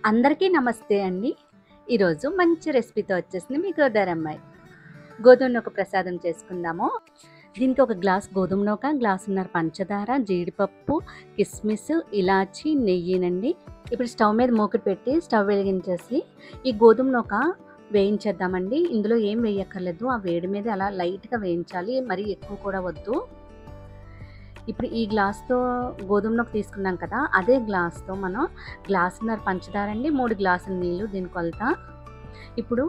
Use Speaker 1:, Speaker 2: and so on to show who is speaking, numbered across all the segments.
Speaker 1: అందరికీ నమస్తే అండి. ఈరోజు మంచి రెసిపీతో వచ్చేసింది మీ గోదారమ్మాయి. గోధుమ నూక ప్రసాదం చేసుకుందాము. దీనికి ఒక గ్లాస్ గోధుమ నూక, గ్లాసున్నర పంచదార, జీడిపప్పు, కిస్మిస్, ఇలాచి, నెయ్యినండి. ఇప్పుడు స్టవ్ మీద మూకుడు పెట్టి స్టవ్ వెలిగించేసి ఈ గోధుమ నూక వేయించేద్దామండి. ఇందులో ఏం వేయక్కర్లేదు. ఆ వేడి మీద అలా లైట్గా వేయించాలి, మరీ ఎక్కువ కూడా వద్దు. ఇప్పుడు ఈ గ్లాస్తో గోధుమ నూక తీసుకున్నాం కదా, అదే గ్లాస్తో మనం గ్లాసున్నర పంచదార అండి, 3 గ్లాసుల నీళ్ళు దీని కొలత. ఇప్పుడు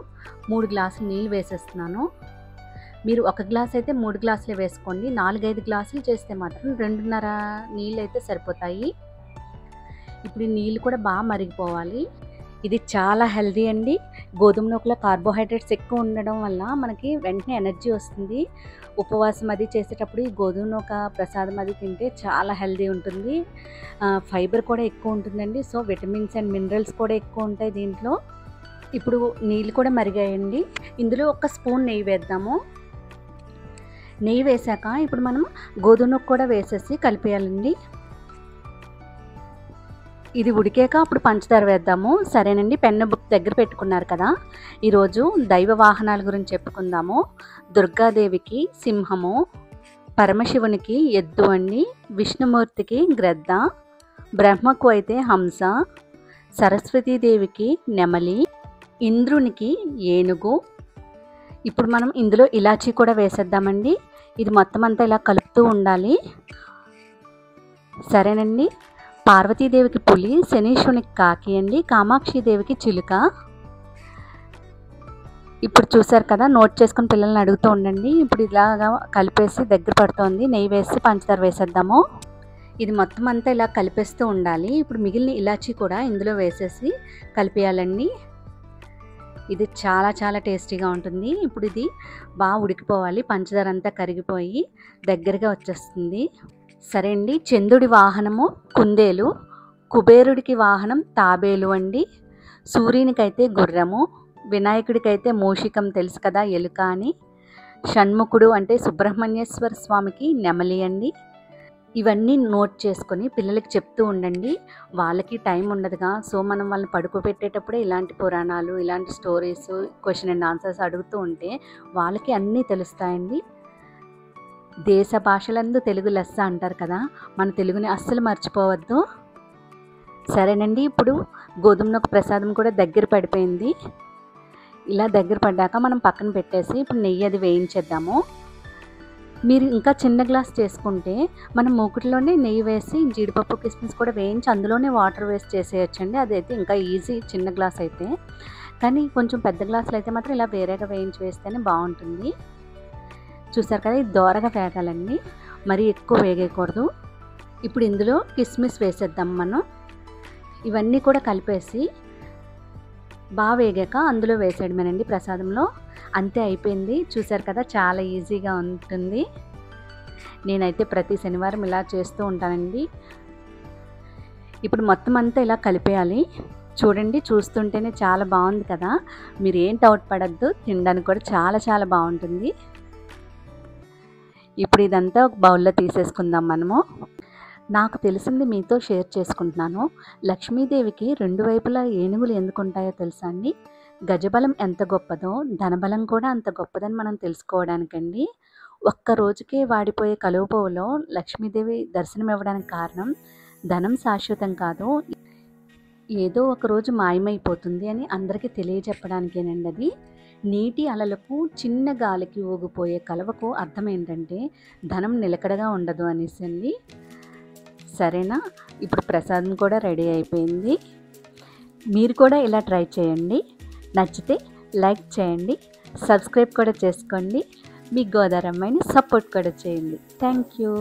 Speaker 1: 3 గ్లాసుల నీళ్ళు వేసేస్తున్నాను. మీరు ఒక గ్లాస్ అయితే 3 గ్లాసులే వేసుకోండి. 4-5 గ్లాసులు చేస్తే మాత్రం 2:30 నీళ్ళు అయితే సరిపోతాయి. ఇప్పుడు ఈ నీళ్ళు కూడా బాగా మరిగిపోవాలి. ఇది చాలా హెల్దీ అండి. గోధుమ నూకలో కార్బోహైడ్రేట్స్ ఎక్కువ ఉండడం వల్ల మనకి వెంటనే ఎనర్జీ వస్తుంది. ఉపవాసం అది చేసేటప్పుడు ఈ గోధుమ నూక ప్రసాదం అది తింటే చాలా హెల్దీ ఉంటుంది. ఫైబర్ కూడా ఎక్కువ ఉంటుందండి. సో విటమిన్స్ అండ్ మినరల్స్ కూడా ఎక్కువ ఉంటాయి దీంట్లో. ఇప్పుడు నీళ్ళు కూడా మరిగాయండి. ఇందులో 1 స్పూన్ నెయ్యి వేద్దాము. నెయ్యి వేసాక ఇప్పుడు మనం గోధుమ నూక కూడా వేసేసి కలిపేయాలండి. ఇది ఉడికాక అప్పుడు పంచదార వేద్దాము. సరేనండి, పెన్ను బుక్ దగ్గర పెట్టుకున్నారు కదా. ఈరోజు దైవ వాహనాల గురించి చెప్పుకుందాము. దుర్గాదేవికి సింహము, పరమశివునికి ఎద్దు అండి, విష్ణుమూర్తికి గ్రద్ద, బ్రహ్మకు అయితే హంస, సరస్వతీదేవికి నెమలి, ఇంద్రునికి ఏనుగు. ఇప్పుడు మనం ఇందులో ఇలాచీ కూడా వేసేద్దామండి. ఇది మొత్తం అంతా ఇలా కలుపుతూ ఉండాలి. సరేనండి. పార్వతీదేవికి పులి, శనీశ్వరునికి కాకి అండి, కామాక్షిదేవికి చిలుక. ఇప్పుడు చూసారు కదా, నోట్ చేసుకుని పిల్లల్ని అడుగుతూ ఉండండి. ఇప్పుడు ఇలాగా కలిపేసి దగ్గర పడుతోంది. నెయ్యి వేసి పంచదార వేసేద్దాము. ఇది మొత్తం అంతా ఇలా కలిపేస్తూ ఉండాలి. ఇప్పుడు మిగిలిన ఇలాచీ కూడా ఇందులో వేసేసి కలిపేయాలండి. ఇది చాలా చాలా టేస్టీగా ఉంటుంది. ఇప్పుడు ఇది బాగా ఉడికిపోవాలి. పంచదార అంతా కరిగిపోయి దగ్గరగా వచ్చేస్తుంది. సరే అండి. చంద్రుడి వాహనము కుందేలు, కుబేరుడికి వాహనం తాబేలు అండి, సూర్యునికైతే గుర్రము, వినాయకుడికైతే మూషికం తెలుసు కదా, ఎలుక అని, షణ్ముఖుడు అంటే సుబ్రహ్మణ్యేశ్వర స్వామికి నెమలి అండి. ఇవన్నీ నోట్ చేసుకొని పిల్లలకి చెప్తూ ఉండండి. వాళ్ళకి టైం ఉండదుగా. సో మనం వాళ్ళని పడుకోబెట్టేటప్పుడే ఇలాంటి పురాణాలు, ఇలాంటి స్టోరీస్, క్వశ్చన్ అండ్ ఆన్సర్స్ అడుగుతూ ఉంటే వాళ్ళకి అన్నీ తెలుస్తాయండి. దేశ భాషలందు తెలుగు లెస్స అంటారు కదా, మన తెలుగుని అస్సలు మర్చిపోవద్దు. సరేనండి. ఇప్పుడు గోధుమ నూక ప్రసాదం కూడా దగ్గర పడిపోయింది. ఇలా దగ్గర పడ్డాక మనం పక్కన పెట్టేసి ఇప్పుడు నెయ్యి అది వేయించేద్దాము. మీరు ఇంకా చిన్న గ్లాస్ చేసుకుంటే మనం మూకుటిలోనే నెయ్యి వేసి జీడిపప్పు, కిస్మిస్ కూడా వేయించి అందులోనే వాటర్ వేసి చేసేయచ్చండి. అదైతే ఇంకా ఈజీ చిన్న గ్లాస్ అయితే. కానీ కొంచెం పెద్ద గ్లాసులు అయితే మాత్రం ఇలా వేరేగా వేయించి వేస్తేనే బాగుంటుంది. చూసారు కదా, ఇది దోరగా వేగాలండి, మరీ ఎక్కువ వేగకూడదు. ఇప్పుడు ఇందులో కిస్మిస్ వేసేద్దాం మనం. ఇవన్నీ కూడా కలిపేసి బాగా వేగాక అందులో వేసేయడమేనండి ప్రసాదంలో. అంతే, అయిపోయింది. చూసారు కదా, చాలా ఈజీగా ఉంటుంది. నేనైతే ప్రతి శనివారం ఇలా చేస్తూ ఉంటానండి. ఇప్పుడు మొత్తం అంతా ఇలా కలిపేయాలి. చూడండి, చూస్తుంటేనే చాలా బాగుంది కదా. మీరు ఏం డౌట్ పడద్దు, తినడానికి కూడా చాలా చాలా బాగుంటుంది. ఇప్పుడు ఇదంతా ఒక బౌల్లో తీసేసుకుందాం మనము. నాకు తెలిసింది మీతో షేర్ చేసుకుంటున్నాను. లక్ష్మీదేవికి 2 వైపులా ఏనుగులు ఎందుకు ఉంటాయో తెలుసా అండి? గజబలం ఎంత గొప్పదో ధనబలం కూడా అంత గొప్పదని మనం తెలుసుకోవడానికండి. ఒక్క రోజుకే వాడిపోయే కలువపువ్వులో లక్ష్మీదేవి దర్శనం ఇవ్వడానికి కారణం ధనం శాశ్వతం కాదు, ఏదో ఒక రోజు మాయమైపోతుంది అని అందరికీ తెలియజెప్పడానికేనండి అది. నీటి అలలకు చిన్న గాలికి ఊగిపోయే కలువకు అర్థం ఏంటంటే ధనం నిలకడగా ఉండదు అనేసి అండి. సరేనా? ఇప్పుడు ప్రసాదం కూడా రెడీ అయిపోయింది. మీరు కూడా ఇలా ట్రై చేయండి. నచ్చితే లైక్ చేయండి, సబ్స్క్రైబ్ కూడా చేసుకోండి. మీ గోదారమ్మాయిని సపోర్ట్ కూడా చేయండి. Thank you.